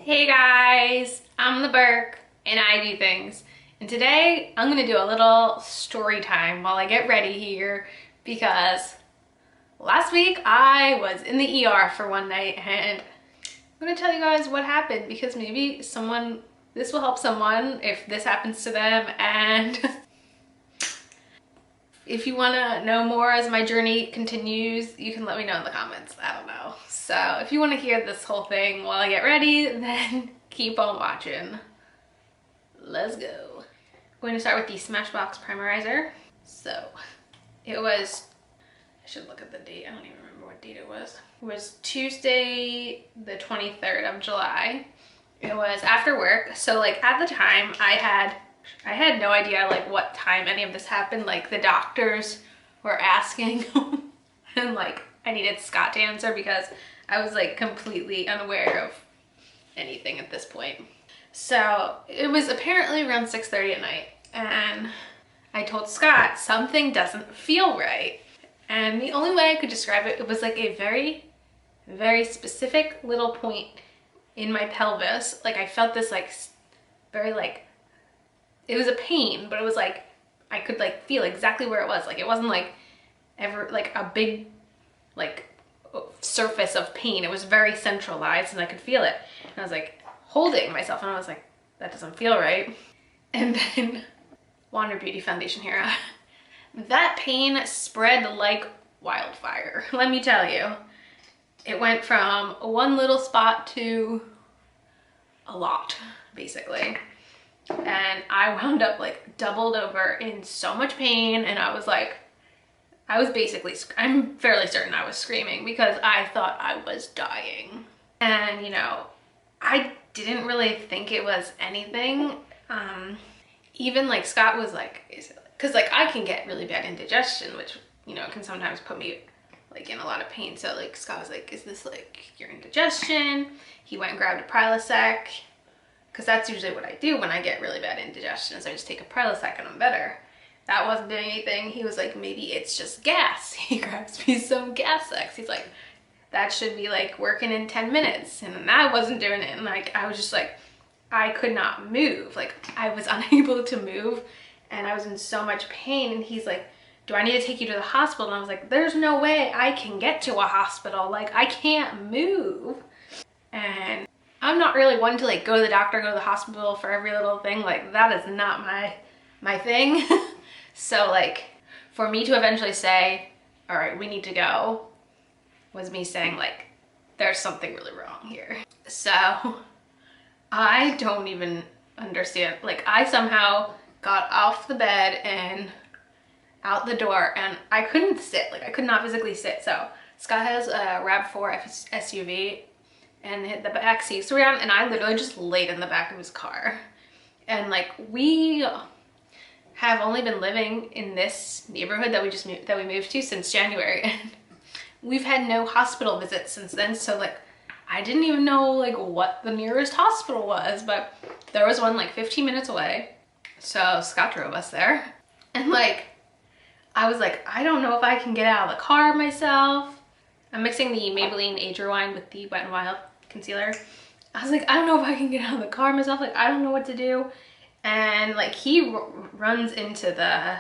Hey guys, I'm the Burke and I do things. And today I'm gonna do a little story time while I get ready here because last week I was in the ER for one night and I'm gonna tell you guys what happened because maybe this will help someone if this happens to them, and if you wanna know more as my journey continues, you can let me know in the comments. I don't know. So if you wanna hear this whole thing while I get ready, then keep on watching. Let's go. I'm going to start with the Smashbox Primerizer. So it was, I should look at the date. I don't even remember what date it was. It was Tuesday, the 23rd of July. It was after work. So like at the time I had no idea like what time any of this happened. Like the doctors were asking and like I needed Scott to answer because I was like completely unaware of anything at this point. So it was apparently around 6:30 at night and I told Scott something doesn't feel right. And the only way I could describe it, it was like a very, very specific little point in my pelvis. Like I felt this like very like, it was a pain, but it was like, I could like feel exactly where it was. Like it wasn't like ever like a big like surface of pain. It was very centralized and I could feel it. And I was like holding myself and I was like, that doesn't feel right. And then Wander Beauty Foundation here. That pain spread like wildfire. Let me tell you. It went from one little spot to a lot, basically. And I wound up like doubled over in so much pain, and I was like, I'm fairly certain I was screaming because I thought I was dying. And you know, I didn't really think it was anything. Even like Scott was like, because like I can get really bad indigestion, which, you know, can sometimes put me like in a lot of pain. So like Scott was like, is this like your indigestion? He went and grabbed a Prilosec, because that's usually what I do when I get really bad indigestion, is I just take a Prilosec and I'm better. That wasn't doing anything. He was like, maybe it's just gas. He grabs me some Gas-X. He's like, that should be like working in 10 minutes. And I wasn't doing it. And like, I was just like, I could not move. Like I was unable to move and I was in so much pain. And he's like, do I need to take you to the hospital? And I was like, there's no way I can get to a hospital. Like I can't move. And I'm not really one to like go to the doctor, go to the hospital for every little thing. Like that is not my thing. So like for me to eventually say, all right, we need to go, was me saying like, there's something really wrong here. So I don't even understand. Like I somehow got off the bed and out the door and I couldn't sit. Like I could not physically sit. So Scott has a RAV4 SUV and the back seats were down and I literally just laid in the back of his car. And like we have only been living in this neighborhood that we moved to since January, and we've had no hospital visits since then. So like I didn't even know like what the nearest hospital was, but there was one like 15 minutes away. So Scott drove us there, and like I was like, I don't know if I can get out of the car myself. I'm mixing the Maybelline Age Rewind with the Wet n Wild concealer. I was like, I don't know if I can get out of the car myself. Like I don't know what to do. And like he runs into the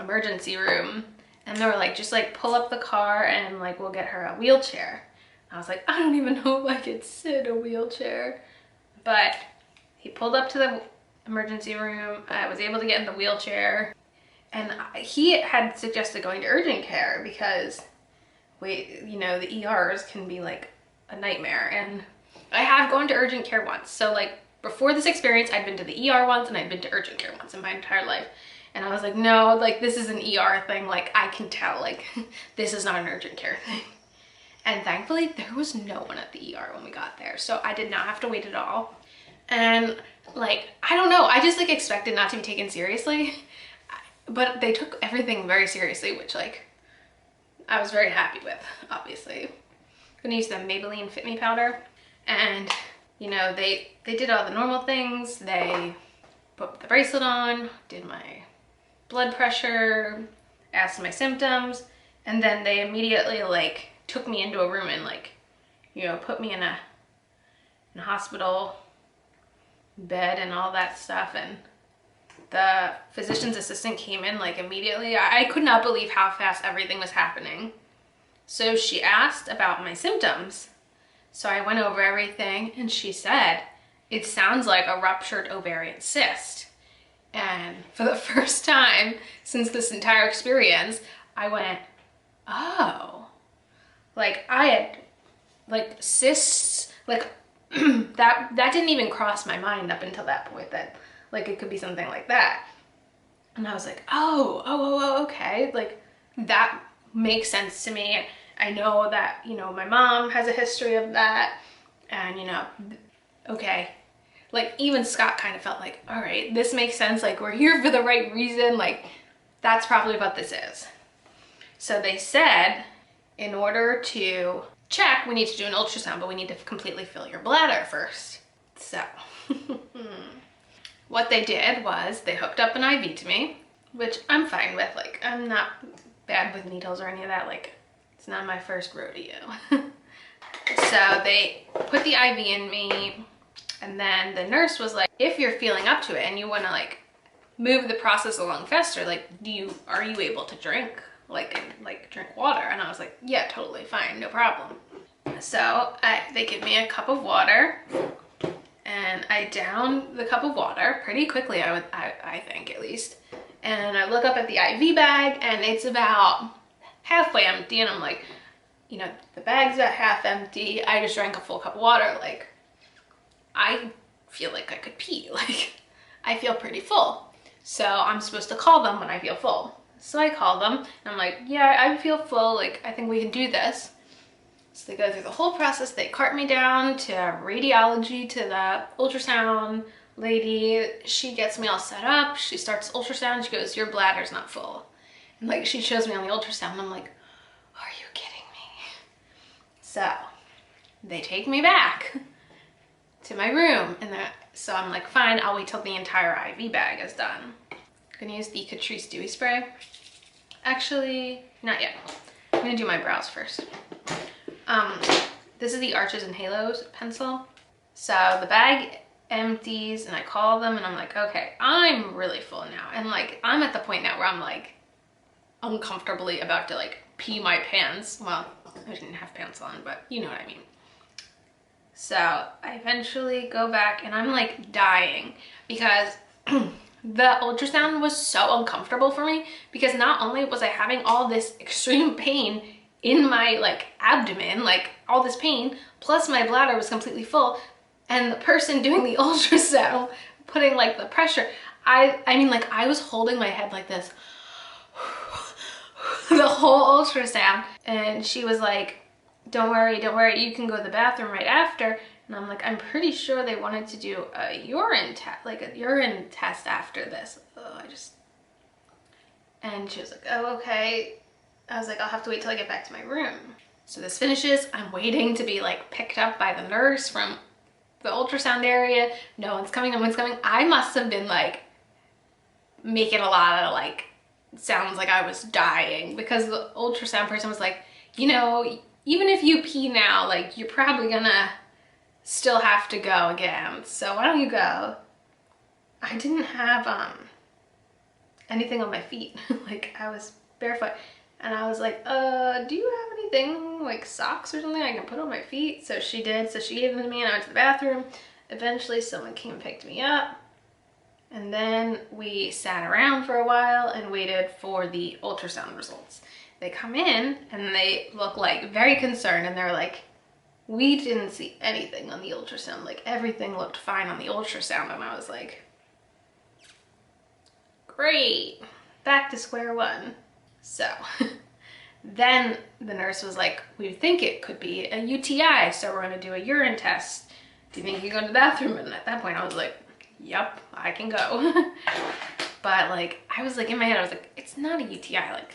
emergency room and they were like, just like pull up the car and like we'll get her a wheelchair. I was like, I don't even know if I could sit in a wheelchair. But he pulled up to the emergency room. I was able to get in the wheelchair, and he had suggested going to urgent care because you know, the ERs can be like a nightmare. And I have gone to urgent care once. So like before this experience, I'd been to the ER once and I'd been to urgent care once in my entire life. And I was like, no, like this is an ER thing. Like I can tell, like this is not an urgent care thing. And thankfully there was no one at the ER when we got there. So I did not have to wait at all. And like, I don't know, I just like expected not to be taken seriously, but they took everything very seriously, which like I was very happy with, obviously. I'm gonna use the Maybelline Fit Me powder, and you know, they did all the normal things. They put the bracelet on, did my blood pressure, asked my symptoms, and then they immediately like took me into a room and like, you know, put me in a in hospital bed and all that stuff, and the physician's assistant came in like immediately. I could not believe how fast everything was happening. So she asked about my symptoms. So I went over everything and she said, it sounds like a ruptured ovarian cyst. And for the first time since this entire experience, I went, oh, like I had like cysts, like that didn't even cross my mind up until that point, that like it could be something like that. And I was like, oh, okay, like that makes sense to me. I know that, you know, my mom has a history of that, and you know, okay, like even Scott kind of felt like, all right, this makes sense, like we're here for the right reason, like that's probably what this is. So they said, in order to check, we need to do an ultrasound, but we need to completely fill your bladder first. So what they did was they hooked up an IV to me, which I'm fine with. Like, I'm not bad with needles or any of that. Like, it's not my first rodeo. So they put the IV in me, and then the nurse was like, if you're feeling up to it and you want to like move the process along faster, like are you able to drink? Like drink water? And I was like, yeah, totally fine, no problem. So they give me a cup of water, and I down the cup of water pretty quickly, I think at least. And I look up at the IV bag and it's about halfway empty, and I'm like, you know, the bag's at half empty. I just drank a full cup of water. Like, I feel like I could pee. Like, I feel pretty full. So I'm supposed to call them when I feel full. So I call them and I'm like, yeah, I feel full. Like, I think we can do this. So they go through the whole process. They cart me down to radiology, to the ultrasound lady. She gets me all set up. She starts ultrasound. She goes, your bladder's not full. And like, she shows me on the ultrasound, and I'm like, are you kidding me? So they take me back to my room, and so I'm like, fine, I'll wait till the entire IV bag is done. I'm gonna use the Catrice Dewy Spray. Actually, not yet. I'm gonna do my brows first. This is the Arches and Halos pencil. So the bag empties, and I call them, and I'm like, okay, I'm really full now. And like, I'm at the point now where I'm like uncomfortably about to like pee my pants. Well, I didn't have pants on, but you know what I mean. So I eventually go back, and I'm like dying because the ultrasound was so uncomfortable for me, because not only was I having all this extreme pain in my like abdomen, like all this pain, plus my bladder was completely full, and the person doing the ultrasound putting like the pressure, I mean, like I was holding my head like this the whole ultrasound, and she was like, don't worry, you can go to the bathroom right after. And I'm like, I'm pretty sure they wanted to do a urine test, like a urine test after this. Oh, and she was like, oh, okay. I was like, I'll have to wait till I get back to my room. So this finishes, I'm waiting to be like picked up by the nurse from the ultrasound area. No one's coming, no one's coming. I must have been like making a lot of like sounds like I was dying, because the ultrasound person was like, you know, even if you pee now, like you're probably gonna still have to go again. So why don't you go? I didn't have anything on my feet. Like I was barefoot. And I was like, do you have anything like socks or something I can put on my feet? So she did. So she gave them to me, and I went to the bathroom. Eventually someone came and picked me up. And then we sat around for a while and waited for the ultrasound results. They come in and they look like very concerned, and they're like, we didn't see anything on the ultrasound. Like everything looked fine on the ultrasound. And I was like, great, back to square one. So then the nurse was like, we think it could be a UTI, so we're gonna do a urine test. Do you think you can go to the bathroom? And at that point I was like, yep, I can go. But like, I was like, in my head, I was like, it's not a UTI. Like,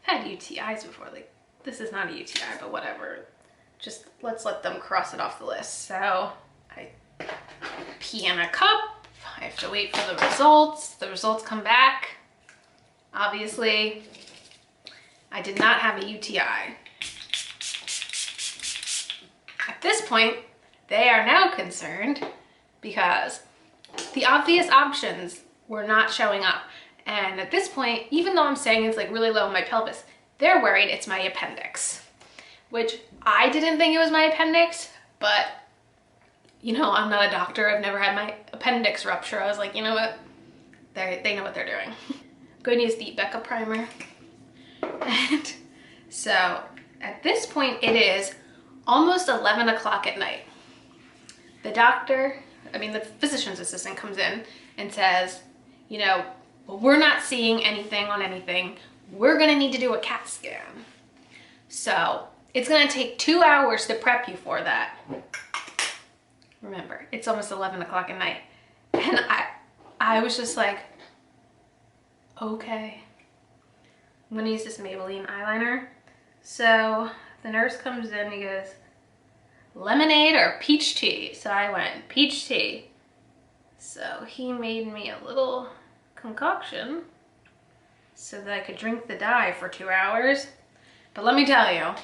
I've had UTIs before. Like, this is not a UTI, but whatever. Just let's let them cross it off the list. So I pee in a cup. I have to wait for the results. The results come back. Obviously, I did not have a UTI. At this point, they are now concerned because the obvious options were not showing up. And at this point, even though I'm saying it's like really low in my pelvis, they're worried it's my appendix, which I didn't think it was my appendix, but you know, I'm not a doctor. I've never had my appendix rupture. I was like, you know what? They know what they're doing. I'm going to use the Becca primer. And so at this point, it is almost 11 o'clock at night. The doctor, the physician's assistant comes in and says, you know, well, we're not seeing anything on anything. We're gonna need to do a CAT scan. So it's gonna take 2 hours to prep you for that. Remember, it's almost 11 o'clock at night. And I was just like, okay. I'm gonna use this Maybelline eyeliner. So the nurse comes in and he goes, lemonade or peach tea? So I went, peach tea. So he made me a little concoction so that I could drink the dye for 2 hours. But let me tell you,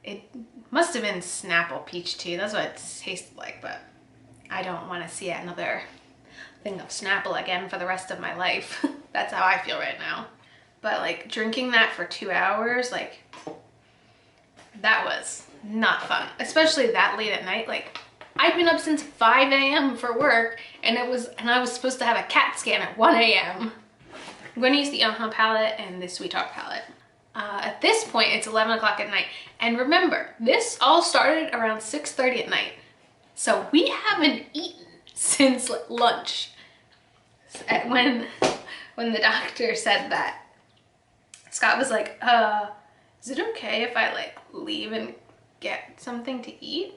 it must have been Snapple peach tea. That's what it tasted like, but I don't want to see another thing of Snapple again for the rest of my life. That's how I feel right now. But like drinking that for 2 hours, like that was not fun, especially that late at night. Like I'd been up since 5 a.m. for work and I was supposed to have a CAT scan at 1 a.m. I'm going to use the palette and the Sweet Talk palette. At this point, it's 11 o'clock at night. And remember, this all started around 6:30 at night. So we haven't eaten since lunch. When the doctor said that, Scott was like, is it okay if I like leave and get something to eat?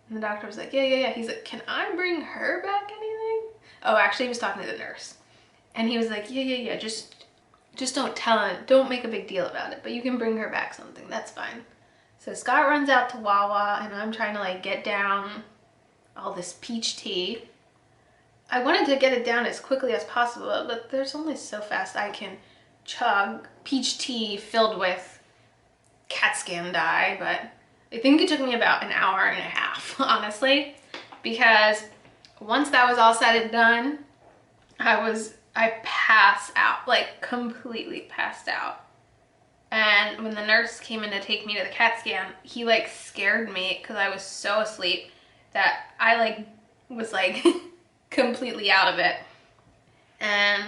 And the doctor was like, yeah. He's like, can I bring her back anything? Oh, actually he was talking to the nurse. And he was like, yeah, just don't tell her, don't make a big deal about it, but you can bring her back something, that's fine. So Scott runs out to Wawa and I'm trying to like get down all this peach tea. I wanted to get it down as quickly as possible, but there's only so fast I can chug peach tea filled with CAT scan dye, but I think it took me about an hour and a half, honestly, because once that was all said and done, I passed out, like completely passed out. And when the nurse came in to take me to the CAT scan, he like scared me because I was so asleep that I like was like completely out of it. And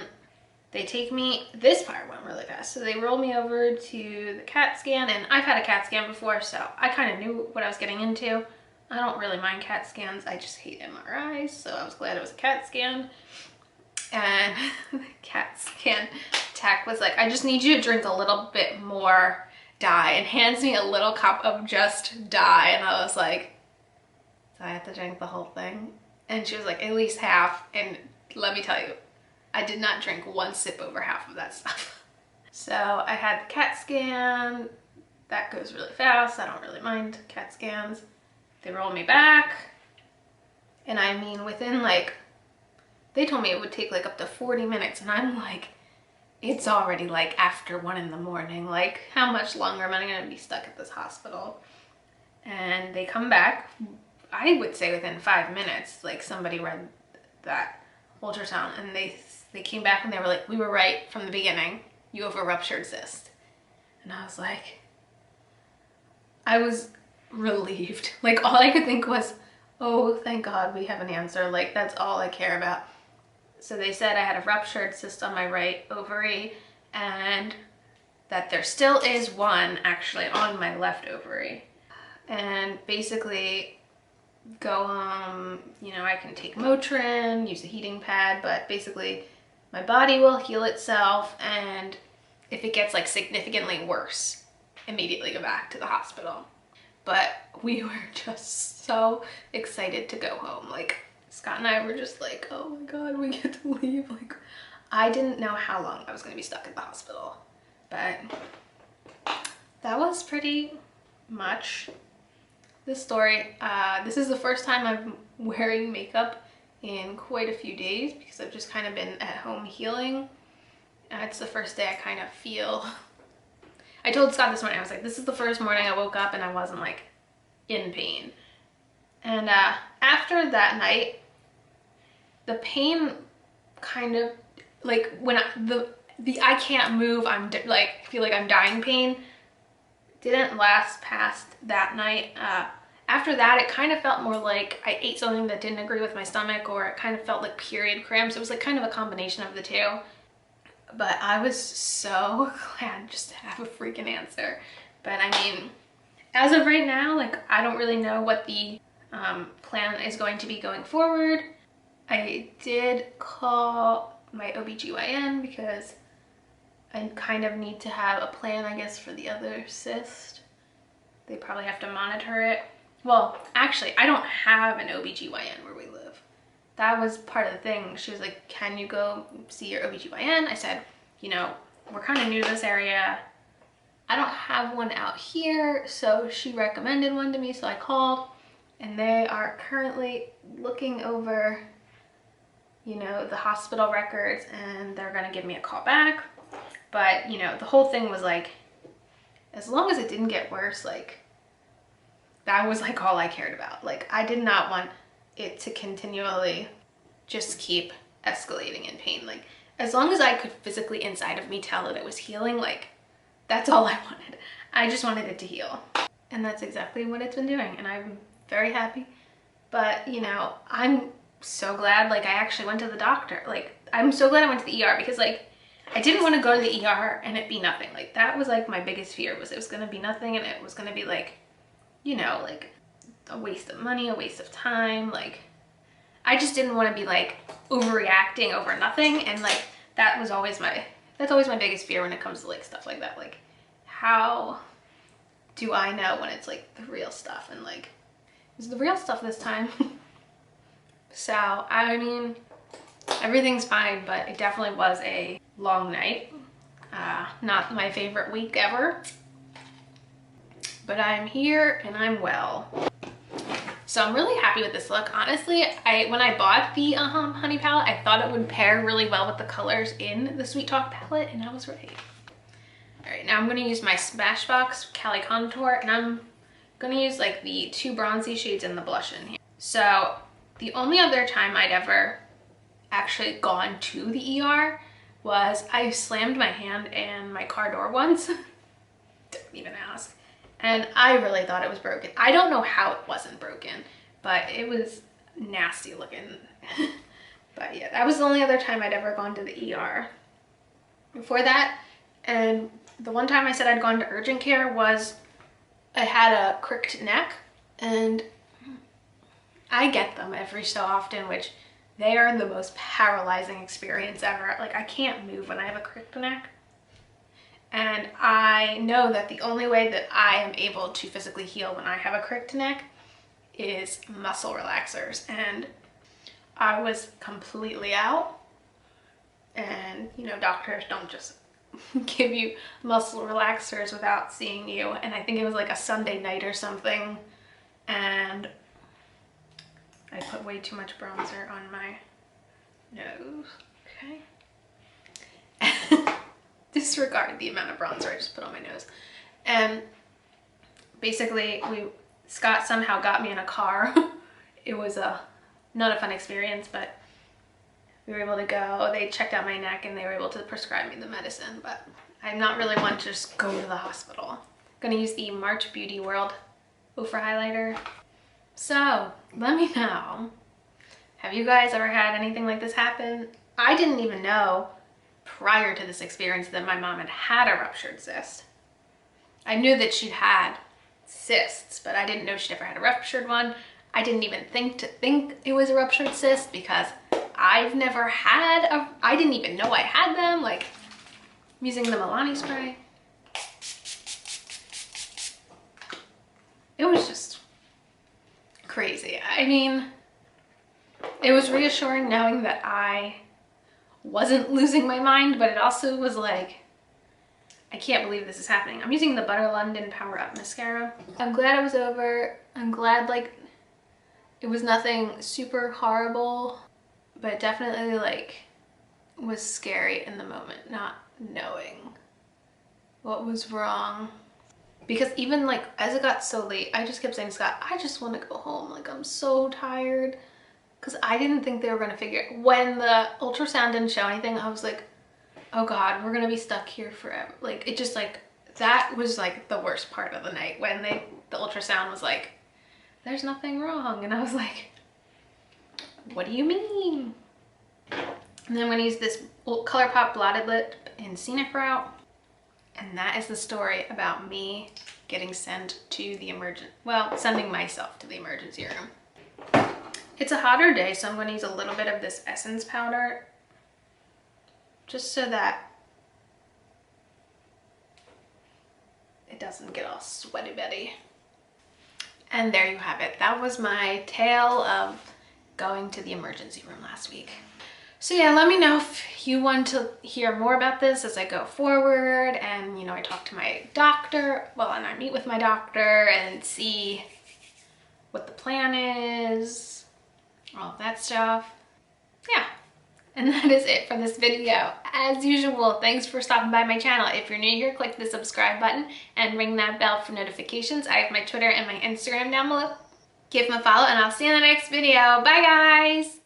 they take me, this part went really fast. So they rolled me over to the CAT scan, and I've had a CAT scan before, so I kind of knew what I was getting into. I don't really mind CAT scans, I just hate MRIs, so I was glad it was a CAT scan. And the CAT scan tech was like, I just need you to drink a little bit more dye, and hands me a little cup of just dye. And I was like, so I have to drink the whole thing? And she was like, at least half. And let me tell you, I did not drink one sip over half of that stuff. So I had the CAT scan. That goes really fast. I don't really mind CAT scans. They roll me back. And I mean, within like, they told me it would take like up to 40 minutes. And I'm like, it's already like after 1 in the morning. Like, how much longer am I gonna be stuck at this hospital? And they come back, I would say within 5 minutes. Like, somebody read that ultrasound and they came back and they were like, we were right from the beginning. You have a ruptured cyst. And I was like, I was relieved. Like, all I could think was, oh, thank God we have an answer. Like, that's all I care about. So they said I had a ruptured cyst on my right ovary and that there still is one actually on my left ovary. And basically go home, you know, I can take Motrin, use a heating pad, but basically my body will heal itself, and if it gets like significantly worse, immediately go back to the hospital. But we were just so excited to go home. Like, Scott and I were just like, oh my God, we get to leave. Like, I didn't know how long I was gonna be stuck at the hospital, but that was pretty much the story. This is the first time I'm wearing makeup in quite a few days because I've just kind of been at home healing. It's the first day I kind of feel, I told Scott this morning, I was like, this is the first morning I woke up and I wasn't like in pain. And after that night, the pain kind of like when I can't move, like feel like I'm dying pain didn't last past that night. After that, it kind of felt more like I ate something that didn't agree with my stomach, or it kind of felt like period cramps. It was like kind of a combination of the two. But I was so glad just to have a freaking answer. But I mean, as of right now, like I don't really know what the plan is going to be going forward. I did call my OBGYN because I kind of need to have a plan, I guess, for the other cyst. They probably have to monitor it. Well, actually, I don't have an OBGYN where we live. That was part of the thing. She was like, can you go see your OBGYN? I said, you know, we're kind of new to this area. I don't have one out here. So she recommended one to me. So I called, and they are currently looking over, you know, the hospital records, and they're going to give me a call back. But, you know, the whole thing was like, as long as it didn't get worse, like, that was like all I cared about. Like, I did not want it to continually just keep escalating in pain. Like, as long as I could physically inside of me tell that it was healing, like, that's all I wanted. I just wanted it to heal. And that's exactly what it's been doing. And I'm very happy. But, you know, I'm so glad, like, I actually went to the doctor. Like, I'm so glad I went to the ER because, like, I didn't want to go to the ER and it be nothing. Like, that was, like, my biggest fear, was it was going to be nothing, and it was going to be, like, you know, like, a waste of money, a waste of time. Like, I just didn't want to be, like, overreacting over nothing. And, like, that's always my biggest fear when it comes to, like, stuff like that. Like, how do I know when it's, like, the real stuff? And, like, it was the real stuff this time. So, I mean, everything's fine, but it definitely was a long night. Not my favorite week ever. But I'm here and I'm well. So I'm really happy with this look. Honestly, when I bought the honey palette, I thought it would pair really well with the colors in the Sweet Talk palette, and I was right. All right, now I'm gonna use my Smashbox Cali Contour, and I'm gonna use like the 2 bronzy shades and the blush in here. So the only other time I'd ever actually gone to the ER was I slammed my hand in my car door once. Don't even ask. And I really thought it was broken. I don't know how it wasn't broken, but it was nasty looking. But yeah, that was the only other time I'd ever gone to the ER. Before that, and the one time I said I'd gone to urgent care was I had a cricked neck, and I get them every so often, which they are the most paralyzing experience ever. Like, I can't move when I have a cricked neck. And I know that the only way that I am able to physically heal when I have a cricked neck is muscle relaxers. And I was completely out. And, you know, doctors don't just give you muscle relaxers without seeing you. And I think it was like a Sunday night or something. And I put way too much bronzer on my nose. Okay. Disregard the amount of bronzer I just put on my nose. And basically, Scott somehow got me in a car. It was not a fun experience, but we were able to go. They checked out my neck and they were able to prescribe me the medicine, but I'm not really one to just go to the hospital. I'm gonna use the March Beauty World Ofra highlighter. So let me know, have you guys ever had anything like this happen? I didn't even know prior to this experience that my mom had a ruptured cyst. I knew that she'd had cysts, but I didn't know she'd ever had a ruptured one. I didn't even think it was a ruptured cyst because I've never had I didn't even know I had them. Like, I'm using the Milani spray. It was just crazy. I mean, it was reassuring knowing that I wasn't losing my mind, but it also was like, I can't believe this is happening. I'm using the Butter London Power Up Mascara. I'm glad it was over. I'm glad, like, it was nothing super horrible, but it definitely, like, was scary in the moment, not knowing what was wrong. Because even like as it got so late, I just kept saying, Scott, I just want to go home. Like I'm so tired. Because I didn't think they were going to figure it. When the ultrasound didn't show anything, I was like, oh God, we're going to be stuck here forever. Like it just like, that was like the worst part of the night when the ultrasound was like, there's nothing wrong. And I was like, what do you mean? And then when he's this ColourPop blotted lip in Scenic Route. And that is the story about me getting sent to the sending myself to the emergency room. It's a hotter day, so I'm going to use a little bit of this essence powder just so that it doesn't get all sweaty Betty. And there you have it. That was my tale of going to the emergency room last week. So yeah, let me know if you want to hear more about this as I go forward, and you know, I talk to my doctor, and I meet with my doctor and see what the plan is, all of that stuff. Yeah, and that is it for this video. As usual, thanks for stopping by my channel. If you're new here, click the subscribe button and ring that bell for notifications. I have my Twitter and my Instagram down below. Give them a follow, and I'll see you in the next video. Bye guys!